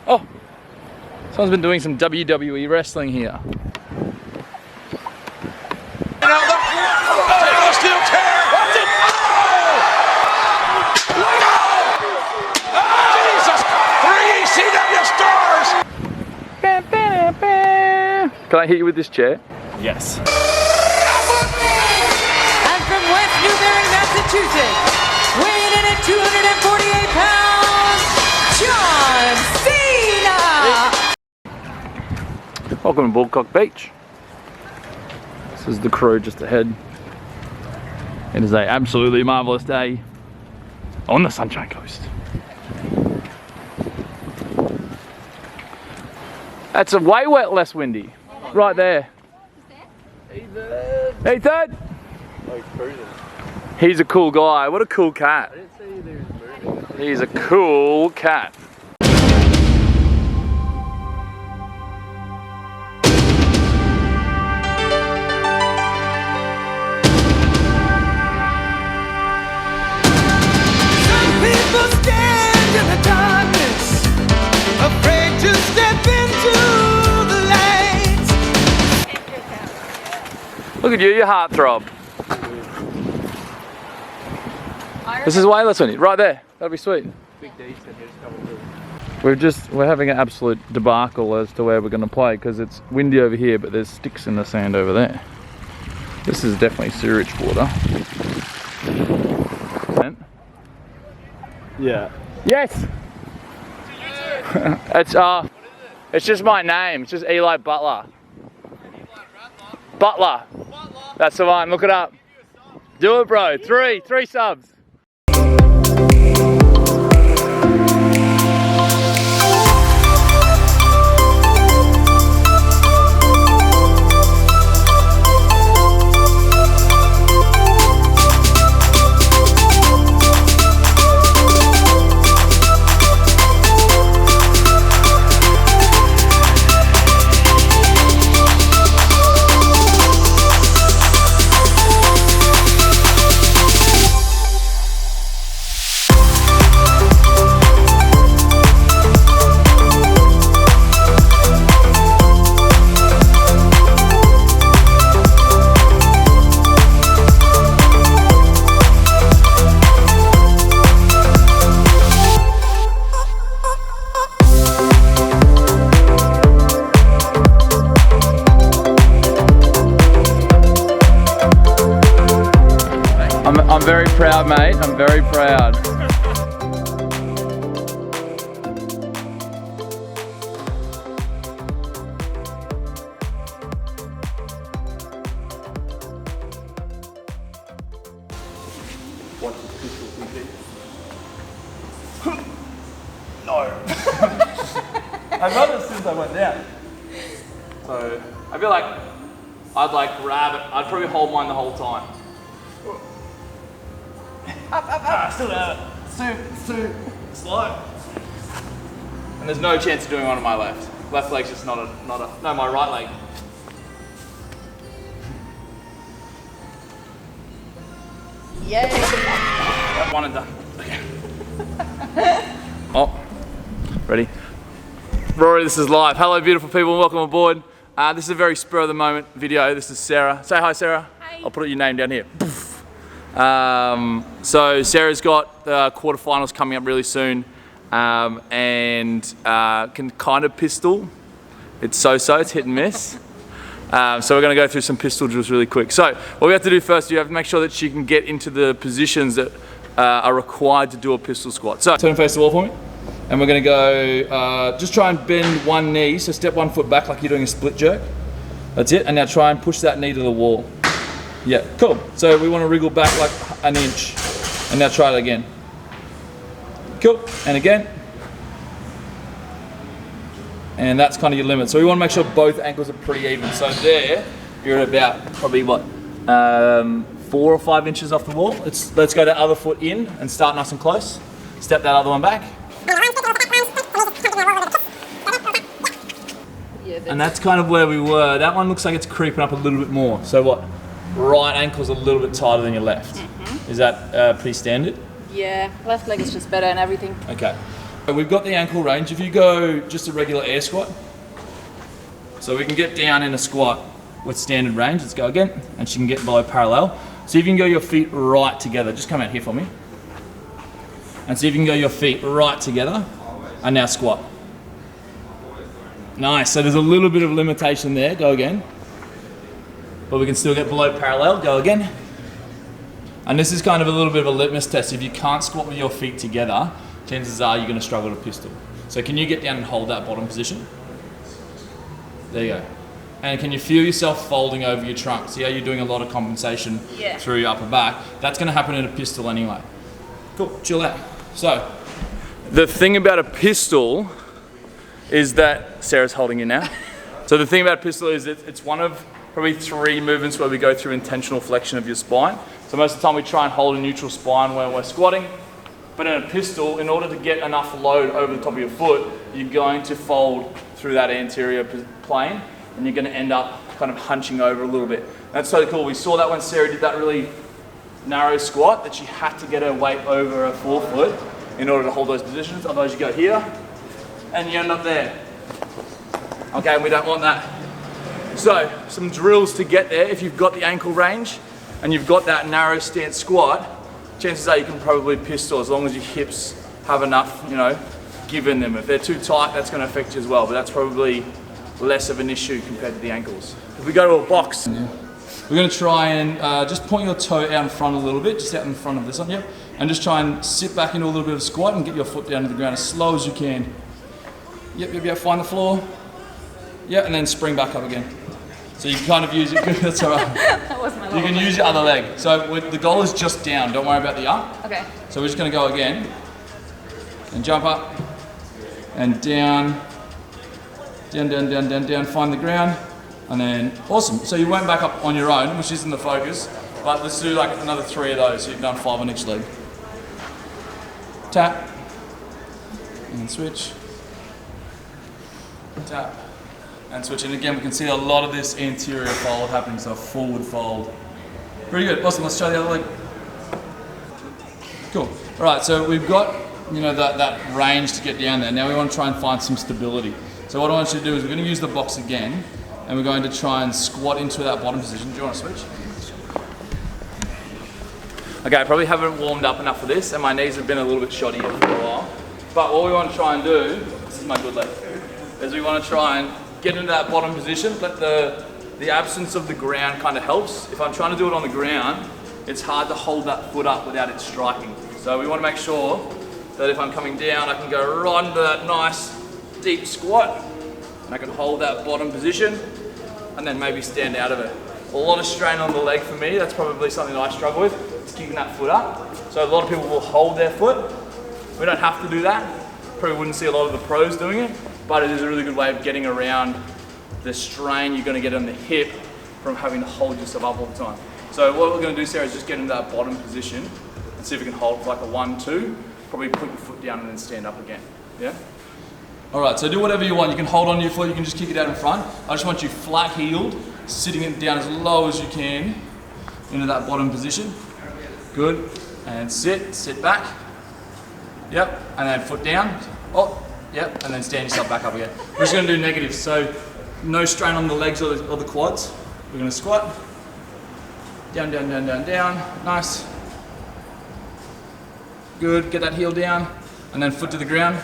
Oh, someone's been doing some WWE wrestling here. Steel chair! Watch it! Oh! Jesus! 3 ECW stars! Can I hit you with this chair? Yes. And from West Newbury, Massachusetts, weighing in at 248 pounds, John Cena! Welcome to Baldcock Beach. This is the crew just ahead. It is an absolutely marvellous day on the Sunshine Coast. It's a way less windy. Right there. Ethan! He's a cool guy. What a cool cat. He's a cool cat. Look at you, your heartthrob. This is way less windy. Right there. That'll be sweet. We're having an absolute debacle as to where we're going to play because it's windy over here, but there's sticks in the sand over there. This is definitely sewage water. Yeah. Yes. It's just my name. It's just Eli Butler. Butler. That's the one. Look it up. Do it, bro. Three subs. I'm very proud, mate. I'm very proud. No. I've done this since I went down. So I feel like I'd like grab it. I'd probably hold mine the whole time. Up. Still have it. It's too slow. And there's no chance of doing one on my left. Left leg's just not a, no, my right leg. Yay! One and done. Okay. Oh, ready? Rory, this is live. Hello, beautiful people, welcome aboard. This is a very spur of the moment video. This is Sarah. Say hi, Sarah. Hi. I'll put your name down here. So Sarah's got the quarterfinals coming up really soon, and can kind of pistol. It's so-so, it's hit and miss. So we're going to go through some pistol drills really quick. So what we have to do first, you have to make sure that she can get into the positions that are required to do a pistol squat. So turn and face the wall for me. And we're going to go, just try and bend one knee, so step 1 foot back like you're doing a split jerk. That's it, and now try and push that knee to the wall. Yeah, cool. So we want to wriggle back like an inch, and now try it again. Cool, and again. And that's kind of your limit. So we want to make sure both ankles are pretty even. So there, you're at about probably what, 4 or 5 inches off the wall. Let's go that other foot in and start nice and close. Step that other one back. And that's kind of where we were. That one looks like it's creeping up a little bit more. So what? Right ankle's a little bit tighter than your left. Is that pretty standard? Yeah, left leg is just better and everything. Okay. We've got the ankle range. If you go just a regular air squat, so we can get down in a squat with standard range. Let's go again, and she can get below parallel. See if you can go your feet right together. Just come out here for me. And see if you can go your feet right together, and now squat. Nice, so there's a little bit of limitation there. Go again. But we can still get below parallel. Go again. And this is kind of a little bit of a litmus test. If you can't squat with your feet together, chances are you're going to struggle to pistol. So can you get down and hold that bottom position? There you go. And can you feel yourself folding over your trunk? See how you're doing a lot of compensation through your upper back? That's going to happen in a pistol anyway. Cool, chill out. So, the thing about a pistol is that, Sarah's holding you now. So the thing about a pistol is it's one of probably 3 movements where we go through intentional flexion of your spine. So most of the time we try and hold a neutral spine when we're squatting. But in a pistol, in order to get enough load over the top of your foot, you're going to fold through that anterior plane, and you're going to end up kind of hunching over a little bit. That's so cool. We saw that when Sarah did that really narrow squat, that she had to get her weight over her forefoot in order to hold those positions. Otherwise you go here, and you end up there. Okay, and we don't want that. So, some drills to get there. If you've got the ankle range, and you've got that narrow stance squat, chances are you can probably pistol as long as your hips have enough, give in them. If they're too tight, that's going to affect you as well, but that's probably less of an issue compared to the ankles. If we go to a box, we're going to try and just point your toe out in front a little bit, just out in front of this one, and just try and sit back into a little bit of squat and get your foot down to the ground as slow as you can. Yep, find the floor. Yep, and then spring back up again. So you can kind of use it, that's all right. That was my You can use your other leg. So the goal is just down, don't worry about the up. Okay. So we're just going to go again, and jump up, and down, down, find the ground, and then, awesome. So you went back up on your own, which isn't the focus, but let's do like another 3 of those, so you've done 5 on each leg. Tap, and switch, tap, and switch. And again, we can see a lot of this anterior fold happening, so forward fold. Pretty good, awesome, let's try the other leg. Cool, all right, so we've got, that range to get down there. Now we want to try and find some stability. So what I want you to do is we're going to use the box again, and we're going to try and squat into that bottom position. Do you want to switch? Okay, I probably haven't warmed up enough for this, and my knees have been a little bit shoddy for a while. But what we want to try and do, this is my good leg, is we want to try and get into that bottom position. Let the absence of the ground kind of helps. If I'm trying to do it on the ground, it's hard to hold that foot up without it striking. So we want to make sure that if I'm coming down, I can go right into that nice deep squat, and I can hold that bottom position, and then maybe stand out of it. A lot of strain on the leg for me. That's probably something that I struggle with. It's keeping that foot up. So a lot of people will hold their foot. We don't have to do that. Probably wouldn't see a lot of the pros doing it, but it is a really good way of getting around the strain you're going to get on the hip from having to hold yourself up all the time. So what we're going to do, Sarah, is just get into that bottom position and see if we can hold for like a 1-2. Probably put your foot down and then stand up again. Yeah? All right, so do whatever you want. You can hold on to your foot, you can just kick it out in front. I just want you flat heeled, sitting it down as low as you can into that bottom position. Good, and sit back. Yep, and then foot down. Oh, yep, and then stand yourself back up again. We're just gonna do negatives, so no strain on the legs or the quads. We're gonna squat. Down, nice. Good, get that heel down, and then foot to the ground,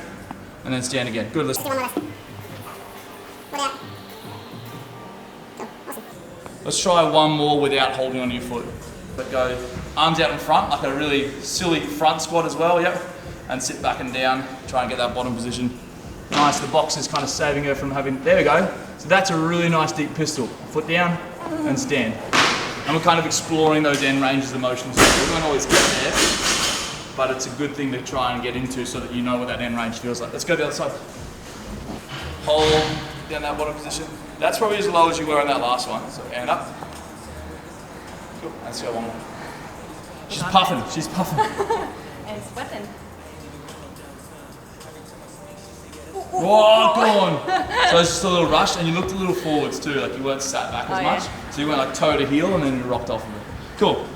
and then stand again. Good, let's try one more without holding on your foot. But go arms out in front, like a really silly front squat as well, yep. And sit back and down, try and get that bottom position. Nice, the box is kind of saving her from having, there we go. So that's a really nice deep pistol. Foot down and stand. And we're kind of exploring those end ranges of motion. So we won't always get there, but it's a good thing to try and get into so that you know what that end range feels like. Let's go to the other side. Hold down that bottom position. That's probably as low as you were on that last one. So hand up. Cool. Let's go one more. She's puffing. And sweating. Oh, go on. So it's just a little rush, and you looked a little forwards too, like you weren't sat back as much. Yeah. So you went like toe to heel, and then you rocked off of it. Cool.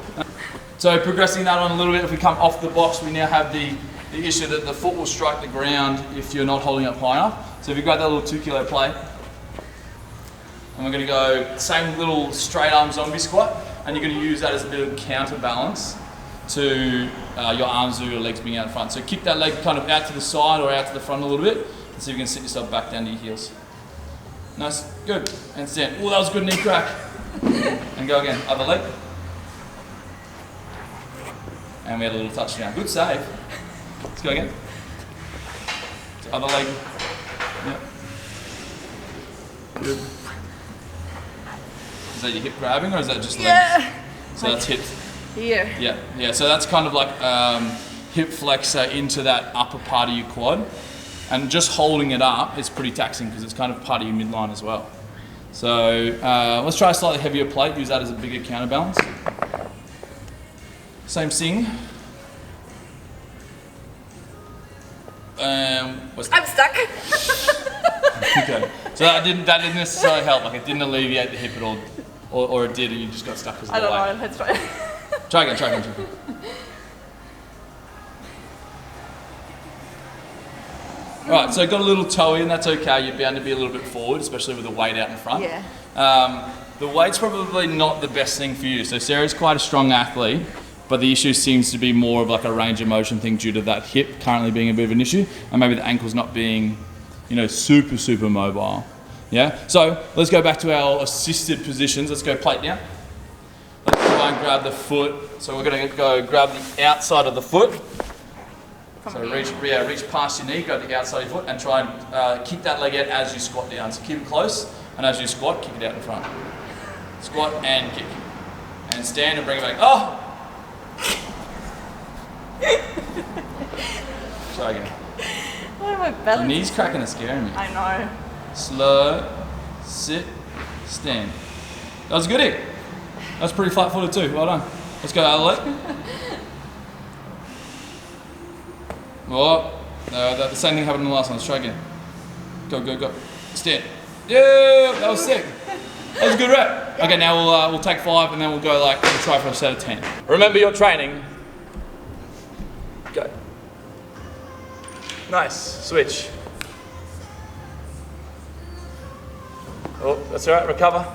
So progressing that on a little bit, if we come off the box, we now have the the issue that the foot will strike the ground if you're not holding up high enough. So if you grab that little 2 kilo plate, and we're going to go same little straight arm zombie squat, and you're going to use that as a bit of counterbalance to your arms or your legs being out in front. So kick that leg kind of out to the side or out to the front a little bit, and see if you can sit yourself back down to your heels. Nice, good, and stand. Oh, that was a good knee crack. And go again, other leg. And we had a little touchdown. Good save. Let's go again. Other leg. Yep. Good. Is that your hip grabbing or is that just legs? So that's hip. Here. Yeah. So that's kind of like hip flexor into that upper part of your quad. And just holding it up is pretty taxing because it's kind of part of your midline as well. So let's try a slightly heavier plate. Use that as a bigger counterbalance. Same thing. I'm stuck. Okay. So that didn't necessarily help. Like it didn't alleviate the hip at all, or it did, and you just got stuck because of the weight. I don't know. Let's try. Try again. Right. So got a little toe in. That's okay. You're bound to be a little bit forward, especially with the weight out in front. Yeah. The weight's probably not the best thing for you. So Sarah's quite a strong athlete, but the issue seems to be more of like a range of motion thing due to that hip currently being a bit of an issue, and maybe the ankle's not being, super mobile. Yeah. So let's go back to our assisted positions. Let's go plate down. Let's try and grab the foot. So we're going to go grab the outside of the foot. So reach past your knee, grab the outside of your foot, and try and kick that leg out as you squat down. So keep it close, and as you squat, kick it out in front. Squat and kick. And stand and bring it back. Oh! Try again. Why am I belly? Your knees cracking are scaring me. I know. Slow, sit, stand. That was a good hit. That's pretty flat-footed too. Well done. Let's go other leg. Oh, the same thing happened in the last one. Let's try again. Go. Stand. Yeah, that was sick. That was a good rep. Okay, now we'll take 5 and then we'll try for a set of 10. Remember your training. Go. Nice. Switch. Oh, that's all right. Recover.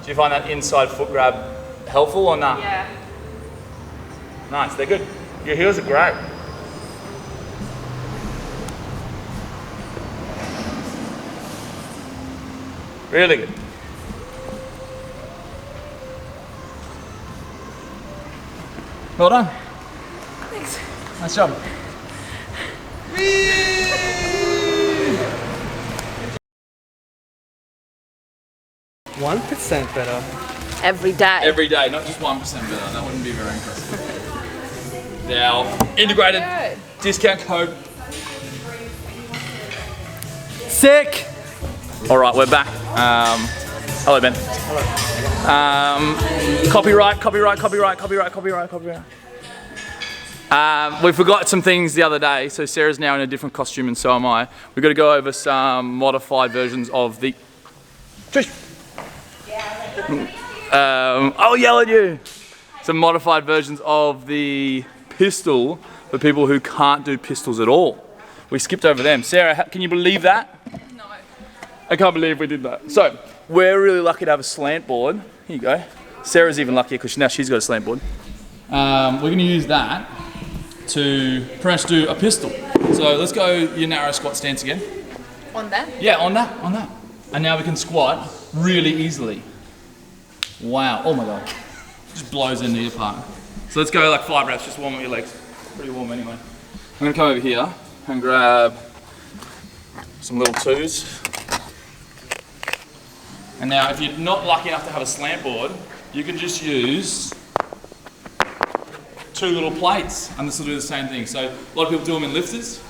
Do you find that inside foot grab helpful or not? Yeah. Nice, they're good. Your heels are great. Really good. Well done. Thanks. Nice job. 1% better. Every day. Every day, not just 1% better. That wouldn't be very impressive. Now, integrated discount code. Sick! All right, we're back. Hello, Ben. Copyright. We forgot some things the other day, so Sarah's now in a different costume and so am I. We've got to go over some modified versions of the... I'll yell at you! Some modified versions of the pistol for people who can't do pistols at all. We skipped over them. Sarah, can you believe that? No. I can't believe we did that. So, we're really lucky to have a slant board. Here you go. Sarah's even luckier because now she's got a slant board. We're going to use that to pretty much do a pistol. So let's go your narrow squat stance again. On that? Yeah, on that. And now we can squat really easily. Wow, oh my God. Just blows into your part. So let's go like 5 reps, just warm up your legs. Pretty warm anyway. I'm gonna come over here and grab some little 2s. And now if you're not lucky enough to have a slant board, you can just use 2 little plates and this will do the same thing. So a lot of people do them in lifters.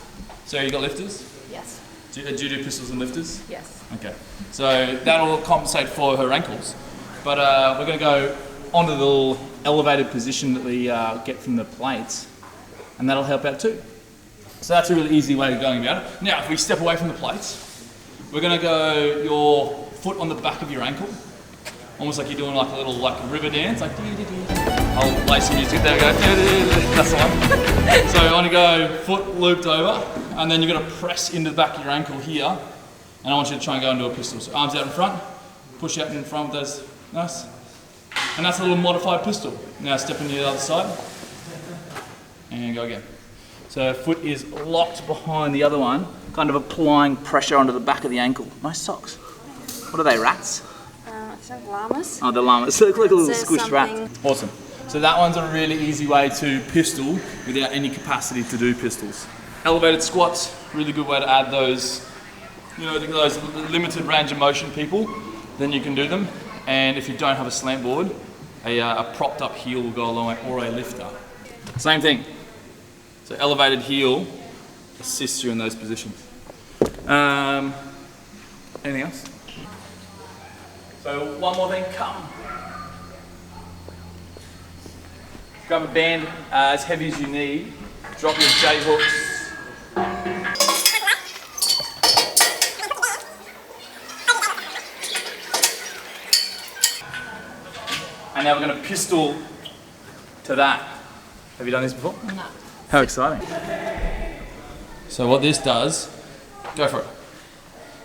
So you got lifters? Yes. Do you do pistols and lifters? Yes. Okay. So that'll compensate for her ankles. But we're going to go onto the little elevated position that we get from the plates, and that'll help out too. So that's a really easy way of going about it. Now, if we step away from the plates, we're going to go your foot on the back of your ankle. Almost like you're doing like a little river dance, like I'll play some music, there we go, that's the one. So I want to go foot looped over, and then you're going to press into the back of your ankle here, and I want you to try and go into a pistol. So arms out in front, push out in front with those, nice. And that's a little modified pistol. Now step into the other side, and go again. So foot is locked behind the other one, kind of applying pressure onto the back of the ankle. Nice socks. What are they, rats? Llamas. Oh, the llamas. So they look like a little So squished rat. Awesome. So that one's a really easy way to pistol without any capacity to do pistols. Elevated squats, really good way to add those, you know, those limited range of motion people. Then you can do them. And if you don't have a slant board, a propped up heel will go a long way, or a lifter. Same thing. So elevated heel assists you in those positions. Anything else? So one more thing, come. Grab a band as heavy as you need. Drop your J hooks. And now we're going to pistol to that. Have you done this before? No. How exciting. So what this does, go for it,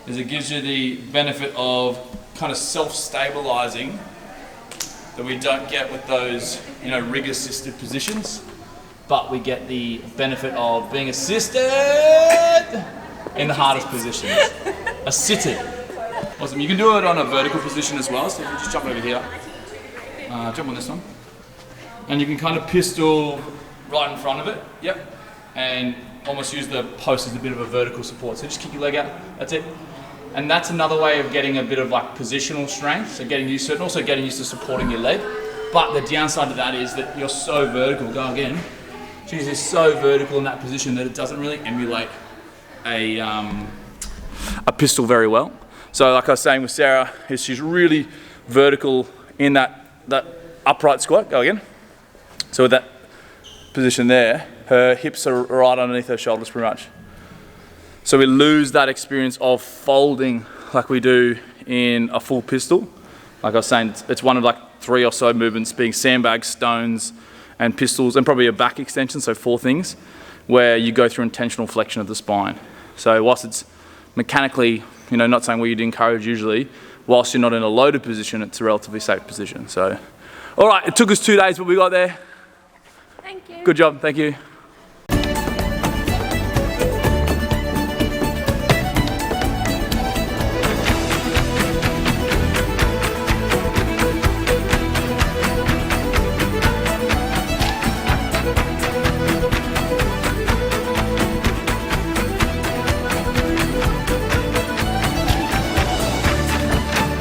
is it gives you the benefit of kind of self-stabilizing that we don't get with those, you know, rig-assisted positions, but we get the benefit of being assisted in the hardest positions. Assisted. Awesome. You can do it on a vertical position as well, so you can just jump over here. Jump on this one. And you can kind of pistol right in front of it, yep, and almost use the post as a bit of a vertical support. So just kick your leg out, that's it. And that's another way of getting a bit of like positional strength, so getting used to it, and also getting used to supporting your leg. But the downside to that is that you're so vertical, go again, she's just so vertical in that position that it doesn't really emulate a pistol very well. So like I was saying with Sarah, is she's really vertical in that upright squat, go again. So with that position there, her hips are right underneath her shoulders pretty much. So we lose that experience of folding like we do in a full pistol. Like I was saying, it's one of like 3 or so movements, being sandbags, stones, and pistols, and probably a back extension, so 4 things, where you go through intentional flexion of the spine. So whilst it's mechanically, you know, not saying what you'd encourage usually, whilst you're not in a loaded position, it's a relatively safe position. So, all right, it took us 2 days, but we got there. Thank you. Good job, thank you.